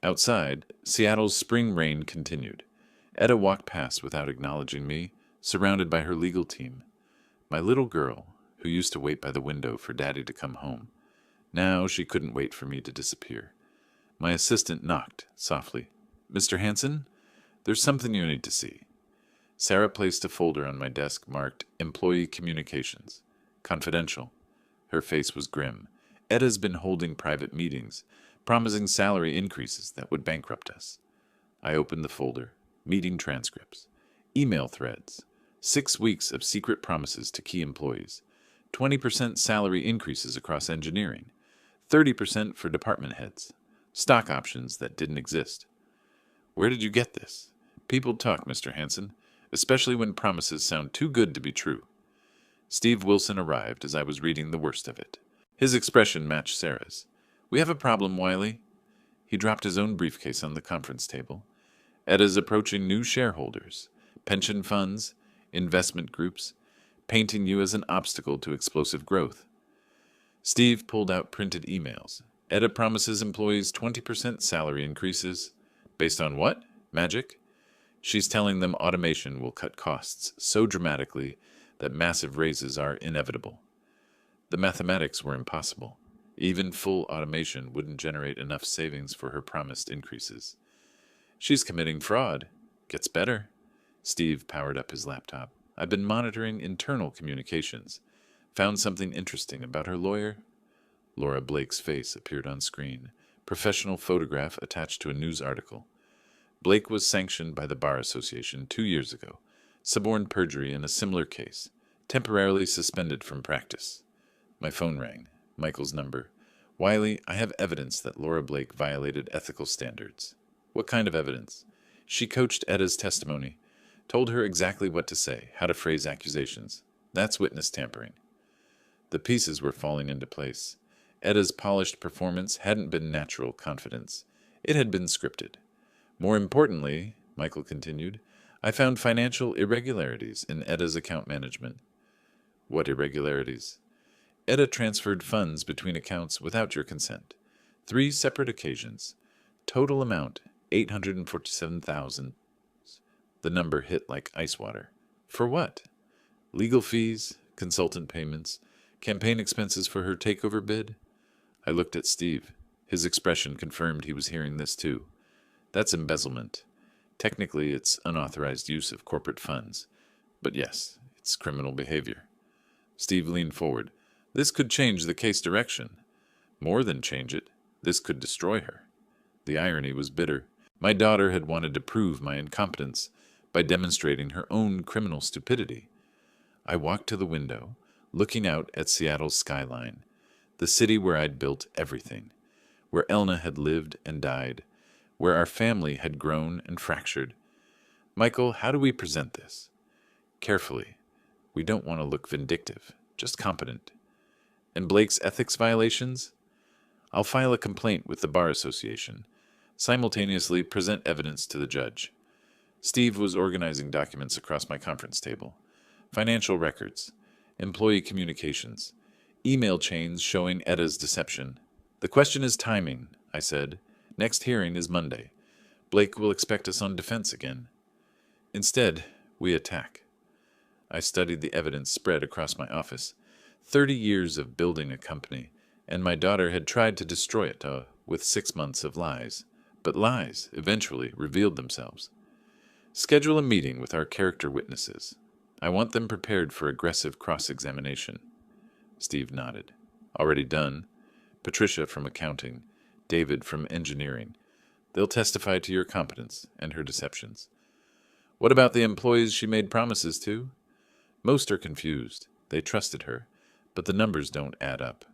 Outside, Seattle's spring rain continued. Etta walked past without acknowledging me, surrounded by her legal team. My little girl, who used to wait by the window for Daddy to come home. Now she couldn't wait for me to disappear. My assistant knocked, softly. "Mr. Hanson? There's something you need to see." Sarah placed a folder on my desk marked Employee Communications. Confidential. Her face was grim. Etta's been holding private meetings, promising salary increases that would bankrupt us. I opened the folder. Meeting transcripts. Email threads. 6 weeks of secret promises to key employees. 20% salary increases across engineering. 30% for department heads. Stock options that didn't exist. Where did you get this? People talk, Mr. Hanson, especially when promises sound too good to be true. Steve Wilson arrived as I was reading the worst of it. His expression matched Sarah's. "We have a problem, Wiley." He dropped his own briefcase on the conference table. Etta's approaching new shareholders, pension funds, investment groups, painting you as an obstacle to explosive growth. Steve pulled out printed emails. Etta promises employees 20% salary increases. Based on what? Magic? She's telling them automation will cut costs so dramatically that massive raises are inevitable. The mathematics were impossible. Even full automation wouldn't generate enough savings for her promised increases. She's committing fraud. Gets better. Steve powered up his laptop. I've been monitoring internal communications. Found something interesting about her lawyer. Laura Blake's face appeared on screen. Professional photograph attached to a news article. Blake was sanctioned by the Bar Association 2 years ago. Suborned perjury in a similar case. Temporarily suspended from practice. My phone rang. Michael's number. Wiley, I have evidence that Laura Blake violated ethical standards. What kind of evidence? She coached Etta's testimony. Told her exactly what to say, how to phrase accusations. That's witness tampering. The pieces were falling into place. Etta's polished performance hadn't been natural confidence. It had been scripted. More importantly, Michael continued, I found financial irregularities in Etta's account management. What irregularities? Etta transferred funds between accounts without your consent. 3 separate occasions. Total amount, $847,000. The number hit like ice water. For what? Legal fees, consultant payments, campaign expenses for her takeover bid? I looked at Steve. His expression confirmed he was hearing this too. That's embezzlement. Technically, it's unauthorized use of corporate funds. But yes, it's criminal behavior. Steve leaned forward. This could change the case direction. More than change it, this could destroy her. The irony was bitter. My daughter had wanted to prove my incompetence by demonstrating her own criminal stupidity. I walked to the window, looking out at Seattle's skyline, the city where I'd built everything, where Elna had lived and died, where our family had grown and fractured. Michael, how do we present this? Carefully. We don't want to look vindictive, just competent. And Blake's ethics violations? I'll file a complaint with the Bar Association, simultaneously present evidence to the judge. Steve was organizing documents across my conference table. Financial records, employee communications, email chains showing Etta's deception. The question is timing, I said. Next hearing is Monday. Blake will expect us on defense again. Instead, we attack. I studied the evidence spread across my office. 30 years of building a company, and my daughter had tried to destroy it with 6 months of lies. But lies eventually revealed themselves. Schedule a meeting with our character witnesses. I want them prepared for aggressive cross-examination. Steve nodded. Already done. Patricia from accounting, David from engineering. They'll testify to your competence and her deceptions. What about the employees she made promises to? Most are confused. They trusted her, but the numbers don't add up.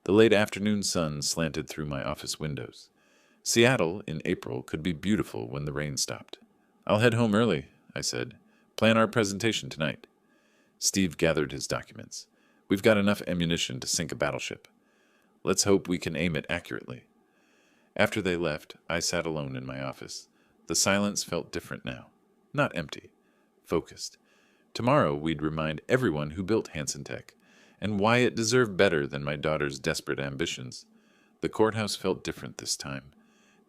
The late afternoon sun slanted through my office windows. Seattle, in April, could be beautiful when the rain stopped. I'll head home early, I said. Plan our presentation tonight. Steve gathered his documents. We've got enough ammunition to sink a battleship. Let's hope we can aim it accurately. After they left, I sat alone in my office. The silence felt different now. Not empty. Focused. Tomorrow we'd remind everyone who built Hansen Tech, and why it deserved better than my daughter's desperate ambitions. The courthouse felt different this time.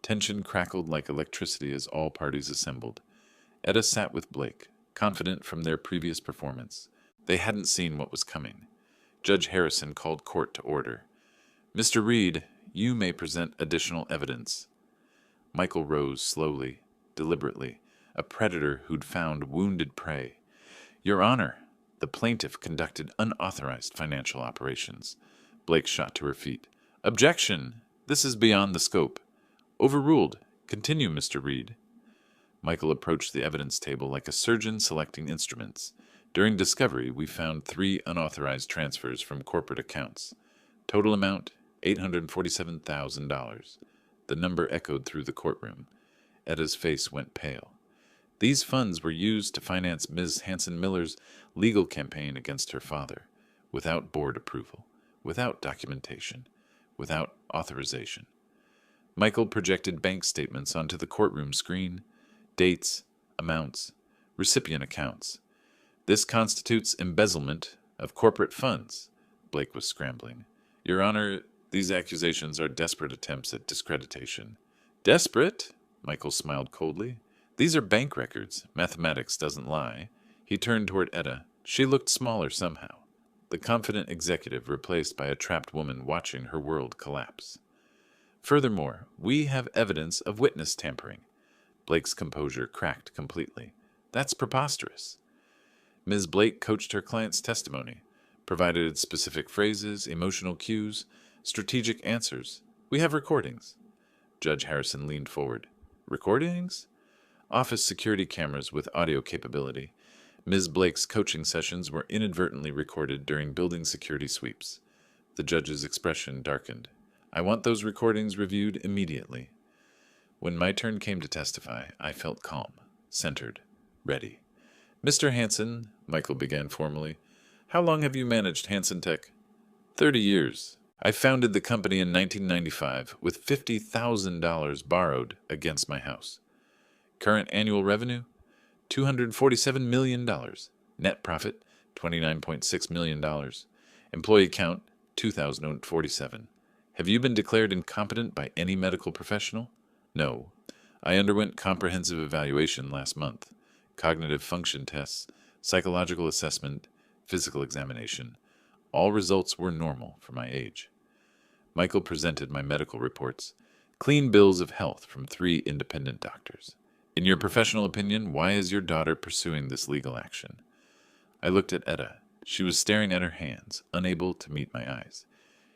Tension crackled like electricity as all parties assembled. Etta sat with Blake, confident from their previous performance. They hadn't seen what was coming. Judge Harrison called court to order. Mr. Reed, you may present additional evidence. Michael rose slowly, deliberately, a predator who'd found wounded prey. Your Honor, the plaintiff conducted unauthorized financial operations. Blake shot to her feet. Objection! This is beyond the scope. Overruled. Continue, Mr. Reed. Michael approached the evidence table like a surgeon selecting instruments. During discovery, we found 3 unauthorized transfers from corporate accounts. Total amount, $847,000. The number echoed through the courtroom. Etta's face went pale. These funds were used to finance Ms. Hansen-Miller's legal campaign against her father, without board approval, without documentation, without authorization. Michael projected bank statements onto the courtroom screen, dates, amounts, recipient accounts. This constitutes embezzlement of corporate funds. Blake was scrambling. Your Honor, these accusations are desperate attempts at discreditation. Desperate? Michael smiled coldly. These are bank records. Mathematics doesn't lie. He turned toward Etta. She looked smaller somehow. The confident executive replaced by a trapped woman watching her world collapse. Furthermore, we have evidence of witness tampering. Blake's composure cracked completely. That's preposterous. Ms. Blake coached her client's testimony, provided specific phrases, emotional cues, strategic answers. We have recordings. Judge Harrison leaned forward. Recordings? Office security cameras with audio capability. Ms. Blake's coaching sessions were inadvertently recorded during building security sweeps. The judge's expression darkened. I want those recordings reviewed immediately. When my turn came to testify, I felt calm, centered, ready. Mr. Hansen, Michael began formally, how long have you managed Hansen Tech? 30 years. I founded the company in 1995 with $50,000 borrowed against my house. Current annual revenue, $247 million. Net profit, $29.6 million. Employee count, 2,047. Have you been declared incompetent by any medical professional? No. I underwent comprehensive evaluation last month. Cognitive function tests, psychological assessment, physical examination. All results were normal for my age. Michael presented my medical reports, clean bills of health from 3 independent doctors. In your professional opinion, why is your daughter pursuing this legal action? I looked at Etta. She was staring at her hands, unable to meet my eyes.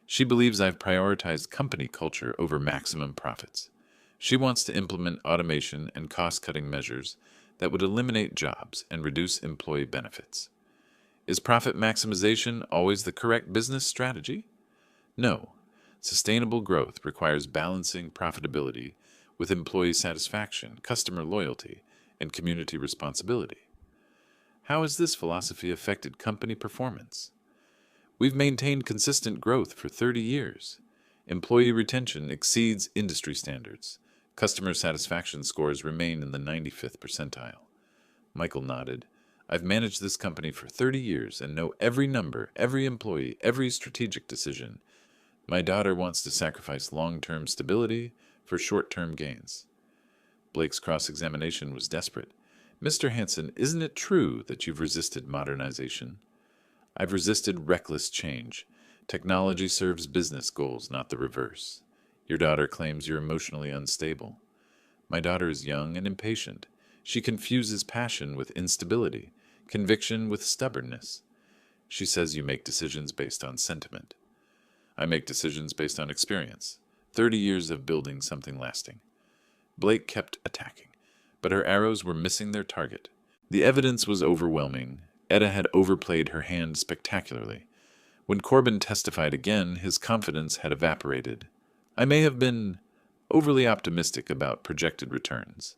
She believes I've prioritized company culture over maximum profits. She wants to implement automation and cost-cutting measures that would eliminate jobs and reduce employee benefits. Is profit maximization always the correct business strategy? No. Sustainable growth requires balancing profitability with employee satisfaction, customer loyalty, and community responsibility. How has this philosophy affected company performance? We've maintained consistent growth for 30 years. Employee retention exceeds industry standards. Customer satisfaction scores remain in the 95th percentile. Michael nodded. I've managed this company for 30 years and know every number, every employee, every strategic decision. My daughter wants to sacrifice long-term stability for short-term gains. Blake's cross-examination was desperate. Mr. Hansen, isn't it true that you've resisted modernization? I've resisted reckless change. Technology serves business goals, not the reverse. Your daughter claims you're emotionally unstable. My daughter is young and impatient. She confuses passion with instability, conviction with stubbornness. She says you make decisions based on sentiment. I make decisions based on experience. 30 years of building something lasting. Blake kept attacking, but her arrows were missing their target. The evidence was overwhelming. Etta had overplayed her hand spectacularly. When Corbin testified again, his confidence had evaporated. I may have been overly optimistic about projected returns.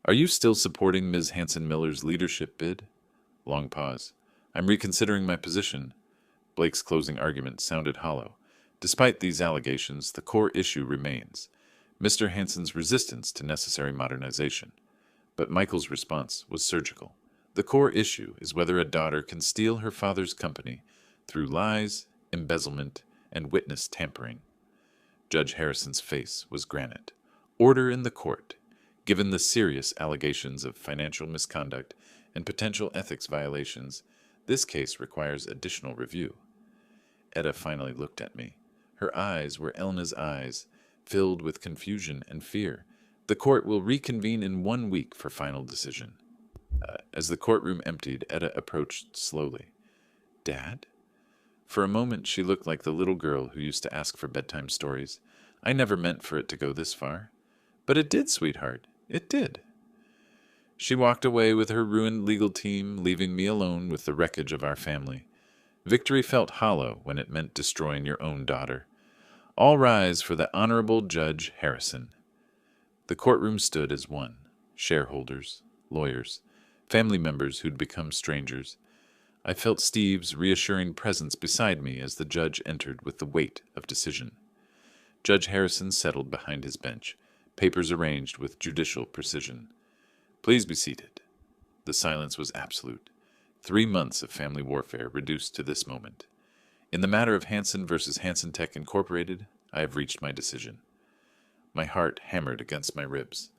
Are you still supporting Ms. Hansen-Miller's leadership bid? Long pause. I'm reconsidering my position. Blake's closing argument sounded hollow. Despite these allegations, the core issue remains. Mr. Hansen's resistance to necessary modernization. But Michael's response was surgical. The core issue is whether a daughter can steal her father's company through lies, embezzlement, and witness tampering. Judge Harrison's face was granite. Order in the court. Given the serious allegations of financial misconduct and potential ethics violations, this case requires additional review. Etta finally looked at me. Her eyes were Elna's eyes, filled with confusion and fear. The court will reconvene in 1 week for final decision. As the courtroom emptied, Etta approached slowly. Dad? For a moment she looked like the little girl who used to ask for bedtime stories. I never meant for it to go this far. But it did, sweetheart. It did. She walked away with her ruined legal team, leaving me alone with the wreckage of our family. Victory felt hollow when it meant destroying your own daughter. All rise for the Honorable Judge Harrison. The courtroom stood as one. Shareholders, lawyers, family members who'd become strangers. I felt Steve's reassuring presence beside me as the judge entered with the weight of decision. Judge Harrison settled behind his bench, papers arranged with judicial precision. Please be seated. The silence was absolute. 3 months of family warfare reduced to this moment. In the matter of Hansen versus Hansen Tech Incorporated, I have reached my decision. My heart hammered against my ribs.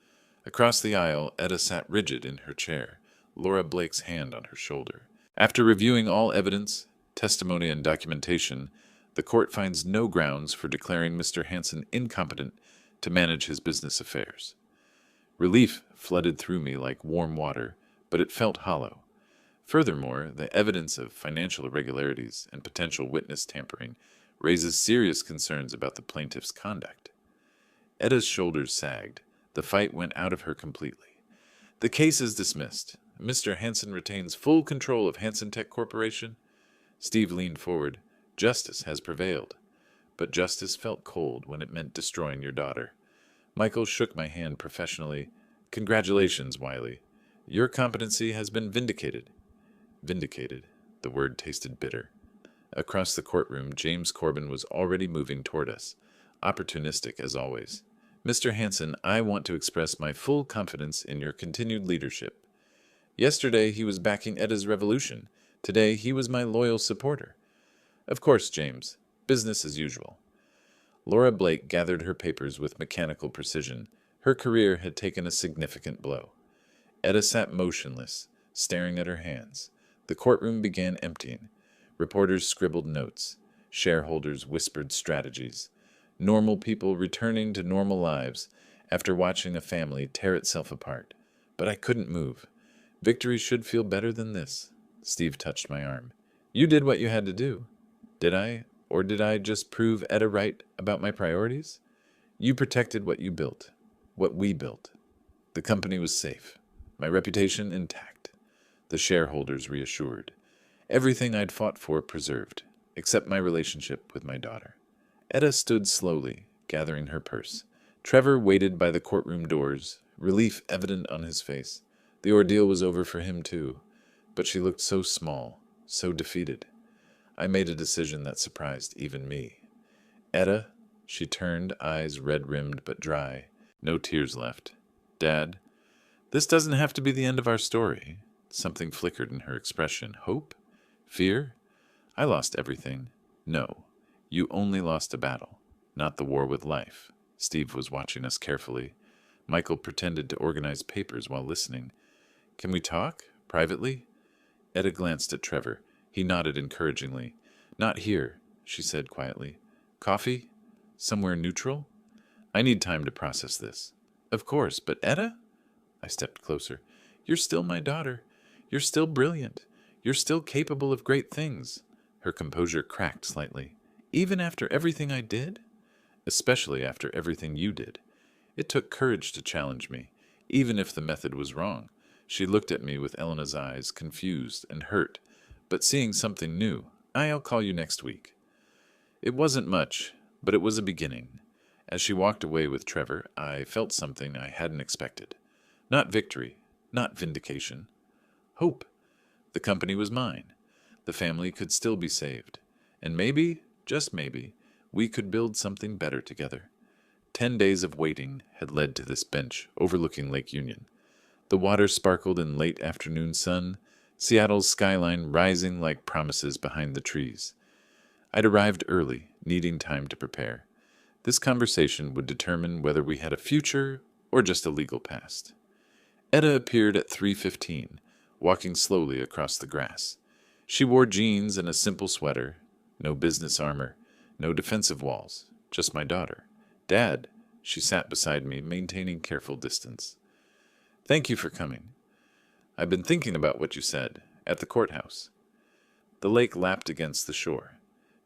Across the aisle, Etta sat rigid in her chair, Laura Blake's hand on her shoulder. After reviewing all evidence, testimony, and documentation, the court finds no grounds for declaring Mr. Hansen incompetent to manage his business affairs. Relief flooded through me like warm water, but it felt hollow. Furthermore, the evidence of financial irregularities and potential witness tampering raises serious concerns about the plaintiff's conduct. Etta's shoulders sagged. The fight went out of her completely. The case is dismissed. Mr. Hansen retains full control of Hansen Tech Corporation. Steve leaned forward. Justice has prevailed. But justice felt cold when it meant destroying your daughter. Michael shook my hand professionally. Congratulations, Wiley. Your competency has been vindicated. Vindicated. The word tasted bitter. Across the courtroom, James Corbin was already moving toward us, opportunistic as always. Mr. Hanson, I want to express my full confidence in your continued leadership. Yesterday he was backing Etta's revolution. Today he was my loyal supporter. Of course, James. Business as usual. Laura Blake gathered her papers with mechanical precision. Her career had taken a significant blow. Etta sat motionless, staring at her hands. The courtroom began emptying. Reporters scribbled notes. Shareholders whispered strategies. Normal people returning to normal lives after watching a family tear itself apart. But I couldn't move. Victory should feel better than this. Steve touched my arm. You did what you had to do. Did I? Or did I just prove Etta right about my priorities? You protected what you built. What we built. The company was safe. My reputation intact. The shareholders reassured. Everything I'd fought for preserved, except my relationship with my daughter. Etta stood slowly, gathering her purse. Trevor waited by the courtroom doors, relief evident on his face. The ordeal was over for him too, but she looked so small, so defeated. I made a decision that surprised even me. Etta, she turned, eyes red-rimmed but dry, no tears left. Dad, this doesn't have to be the end of our story. Something flickered in her expression. Hope? Fear? I lost everything. No, you only lost a battle, not the war with life. Steve was watching us carefully. Michael pretended to organize papers while listening. Can we talk? Privately? Etta glanced at Trevor. He nodded encouragingly. Not here, she said quietly. Coffee? Somewhere neutral? I need time to process this. Of course, but Etta? I stepped closer. You're still my daughter. You're still brilliant. You're still capable of great things. Her composure cracked slightly. Even after everything I did? Especially after everything you did. It took courage to challenge me, even if the method was wrong. She looked at me with Elena's eyes, confused and hurt, but seeing something new. I'll call you next week. It wasn't much, but it was a beginning. As she walked away with Trevor, I felt something I hadn't expected. Not victory, not vindication. Hope. The company was mine. The family could still be saved. And maybe, just maybe, we could build something better together. 10 days of waiting had led to this bench overlooking Lake Union. The water sparkled in late afternoon sun, Seattle's skyline rising like promises behind the trees. I'd arrived early, needing time to prepare. This conversation would determine whether we had a future or just a legal past. Etta appeared at 3:15, walking slowly across the grass. She wore jeans and a simple sweater, no business armor, no defensive walls, just my daughter. Dad, she sat beside me, maintaining careful distance. Thank you for coming. I've been thinking about what you said, at the courthouse. The lake lapped against the shore.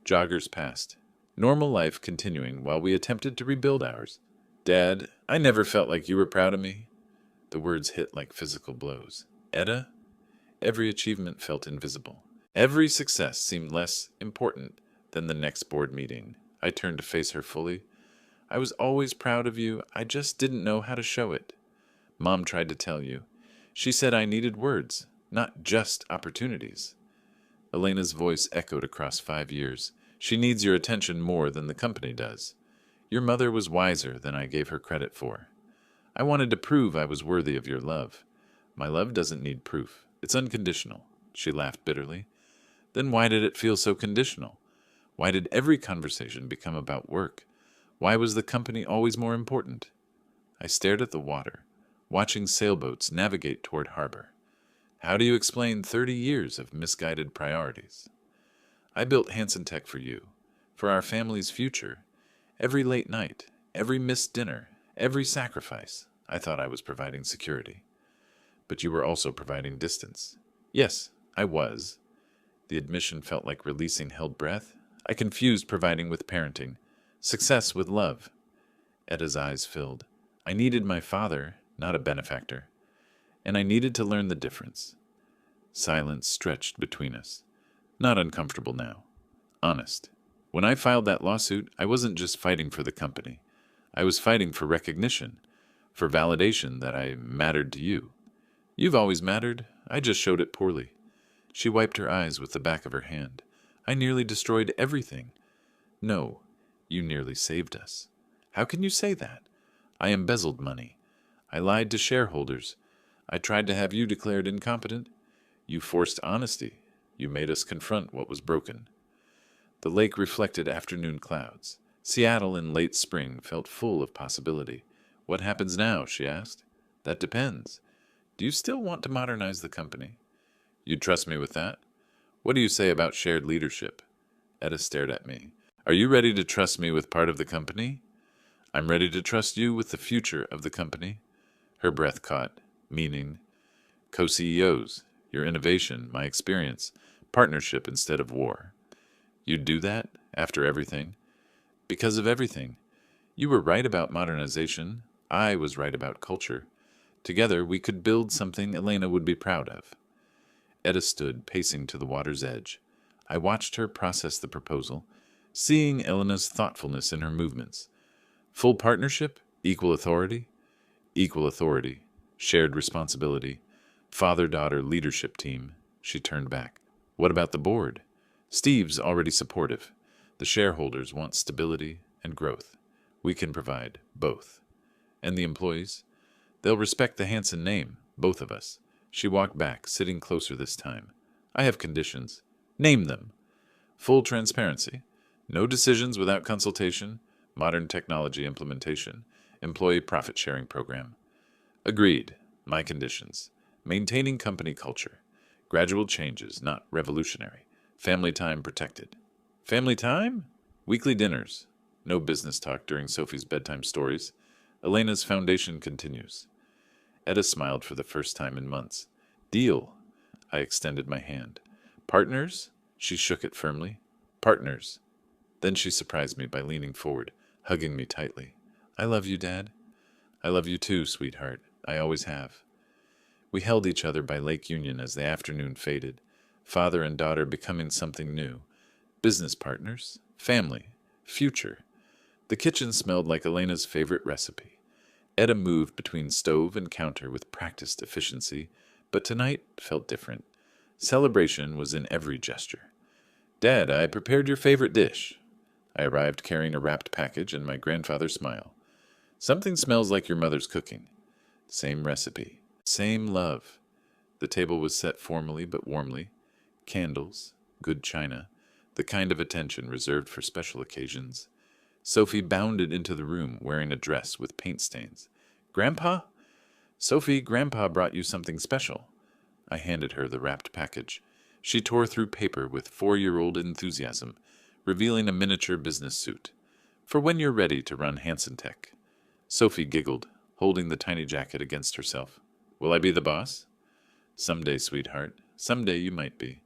Joggers passed. Normal life continuing while we attempted to rebuild ours. Dad, I never felt like you were proud of me. The words hit like physical blows. Etta? Every achievement felt invisible. Every success seemed less important than the next board meeting. I turned to face her fully. I was always proud of you. I just didn't know how to show it. Mom tried to tell you. She said I needed words, not just opportunities. Elena's voice echoed across 5 years. She needs your attention more than the company does. Your mother was wiser than I gave her credit for. I wanted to prove I was worthy of your love. My love doesn't need proof. It's unconditional. She laughed bitterly. Then why did it feel so conditional? Why did every conversation become about work? Why was the company always more important? I stared at the water, watching sailboats navigate toward harbor. How do you explain 30 years of misguided priorities? I built Hanson Tech for you, for our family's future. Every late night, every missed dinner, every sacrifice, I thought I was providing security. But you were also providing distance. Yes, I was. The admission felt like releasing held breath. I confused providing with parenting, success with love. Etta's eyes filled. I needed my father, not a benefactor. And I needed to learn the difference. Silence stretched between us. Not uncomfortable now. Honest. When I filed that lawsuit, I wasn't just fighting for the company. I was fighting for recognition, for validation that I mattered to you. You've always mattered. I just showed it poorly. She wiped her eyes with the back of her hand. I nearly destroyed everything. No, you nearly saved us. How can you say that? I embezzled money. I lied to shareholders. I tried to have you declared incompetent. You forced honesty. You made us confront what was broken. The lake reflected afternoon clouds. Seattle in late spring felt full of possibility. What happens now? She asked. That depends. Do you still want to modernize the company? You'd trust me with that? What do you say about shared leadership? Etta stared at me. Are you ready to trust me with part of the company? I'm ready to trust you with the future of the company. Her breath caught, meaning, co-CEOs, your innovation, my experience, partnership instead of war. You'd do that after everything? Because of everything. You were right about modernization. I was right about culture. Together we could build something Elena would be proud of. Etta stood, pacing to the water's edge. I watched her process the proposal, seeing Elena's thoughtfulness in her movements. Full partnership? Equal authority? Equal authority. Shared responsibility. Father-daughter leadership team. She turned back. What about the board? Steve's already supportive. The shareholders want stability and growth. We can provide both. And the employees? They'll respect the Hanson name, both of us. She walked back, sitting closer this time. I have conditions. Name them. Full transparency. No decisions without consultation. Modern technology implementation. Employee profit-sharing program. Agreed. My conditions. Maintaining company culture. Gradual changes, not revolutionary. Family time protected. Family time? Weekly dinners. No business talk during Sophie's bedtime stories. Elena's foundation continues. Etta smiled for the first time in months. Deal. I extended my hand. Partners? She shook it firmly. Partners. Then she surprised me by leaning forward, hugging me tightly. I love you, Dad. I love you too, sweetheart. I always have. We held each other by Lake Union as the afternoon faded, father and daughter becoming something new. Business partners, family, future. The kitchen smelled like Elena's favorite recipe. Etta moved between stove and counter with practiced efficiency, but tonight felt different. Celebration was in every gesture. Dad, I prepared your favorite dish. I arrived carrying a wrapped package and my grandfather's smile. Something smells like your mother's cooking. Same recipe. Same love. The table was set formally but warmly. Candles, good china, the kind of attention reserved for special occasions. Sophie bounded into the room wearing a dress with paint stains. Grandpa? Sophie, Grandpa brought you something special. I handed her the wrapped package. She tore through paper with 4-year-old enthusiasm, revealing a miniature business suit. For when you're ready to run Hanson Tech. Sophie giggled, holding the tiny jacket against herself. Will I be the boss? Someday, sweetheart. Someday you might be.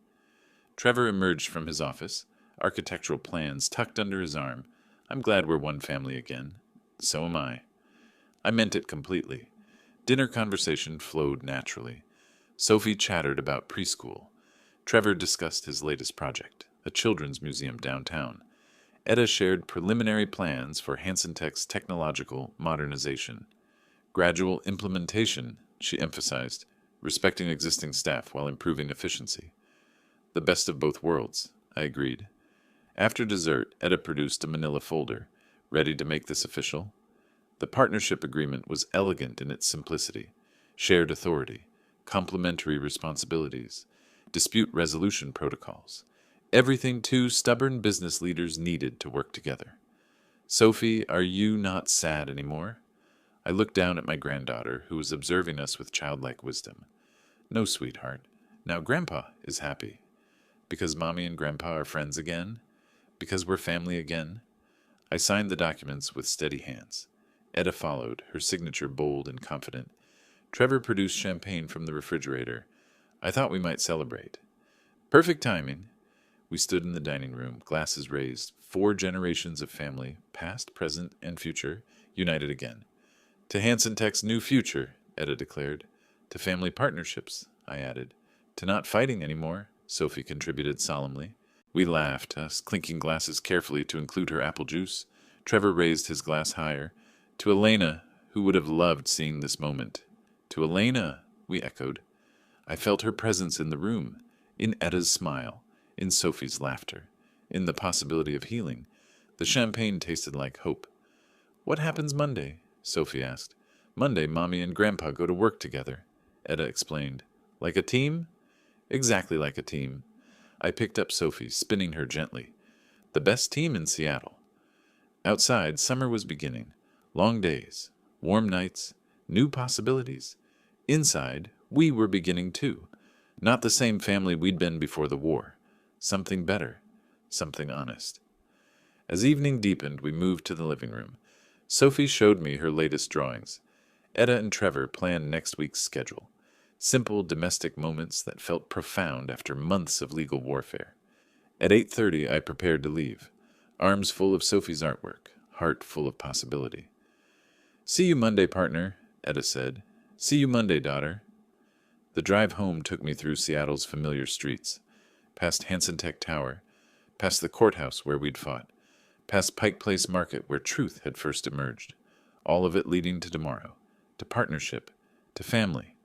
Trevor emerged from his office, architectural plans tucked under his arm. I'm glad we're one family again. So am I. I meant it completely. Dinner conversation flowed naturally. Sophie chattered about preschool. Trevor discussed his latest project, a children's museum downtown. Etta shared preliminary plans for Hanson Tech's technological modernization. Gradual implementation, she emphasized, respecting existing staff while improving efficiency. The best of both worlds, I agreed. After dessert, Etta produced a manila folder. Ready to make this official? The partnership agreement was elegant in its simplicity. Shared authority, complementary responsibilities, dispute resolution protocols. Everything two stubborn business leaders needed to work together. Sophie, are you not sad anymore? I looked down at my granddaughter, who was observing us with childlike wisdom. No, sweetheart. Now Grandpa is happy. Because Mommy and Grandpa are friends again? Because we're family again? I signed the documents with steady hands. Etta followed, her signature bold and confident. Trevor produced champagne from the refrigerator. I thought we might celebrate. Perfect timing. We stood in the dining room, glasses raised, 4 generations of family, past, present, and future, united again. To Hanson Tech's new future, Etta declared. To family partnerships, I added. To not fighting anymore, Sophie contributed solemnly. We laughed, us clinking glasses carefully to include her apple juice. Trevor raised his glass higher. To Elena, who would have loved seeing this moment. To Elena, we echoed. I felt her presence in the room, in Etta's smile, in Sophie's laughter. in the possibility of healing. The champagne tasted like hope. "What happens Monday?" Sophie asked. "Monday, Mommy and Grandpa go to work together," Etta explained. "Like a team?" "Exactly like a team." I picked up Sophie, spinning her gently. "The best team in Seattle." Outside, summer was beginning. Long days, warm nights, new possibilities. Inside, we were beginning too. Not the same family we'd been before the war. Something better. Something honest. As evening deepened, we moved to the living room. Sophie showed me her latest drawings. Etta and Trevor planned next week's schedule. Simple domestic moments that felt profound after months of legal warfare. At 8:30, I prepared to leave, arms full of Sophie's artwork, heart full of possibility. "See you Monday, partner," Etta said. "See you Monday, daughter." The drive home took me through Seattle's familiar streets, past Hansen Tech Tower, past the courthouse where we'd fought, past Pike Place Market where truth had first emerged, all of it leading to tomorrow, to partnership, to family,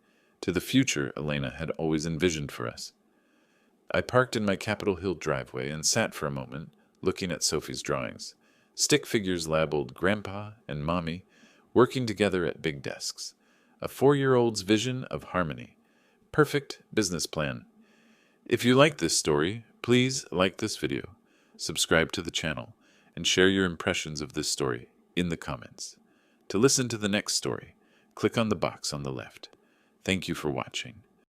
to the future Elena had always envisioned for us. I parked in my Capitol Hill driveway and sat for a moment, looking at Sophie's drawings. Stick figures labeled Grandpa and Mommy, working together at big desks. A 4-year-old's vision of harmony. Perfect business plan. If you like this story, please like this video, subscribe to the channel, and share your impressions of this story in the comments. To listen to the next story, click on the box on the left. Thank you for watching.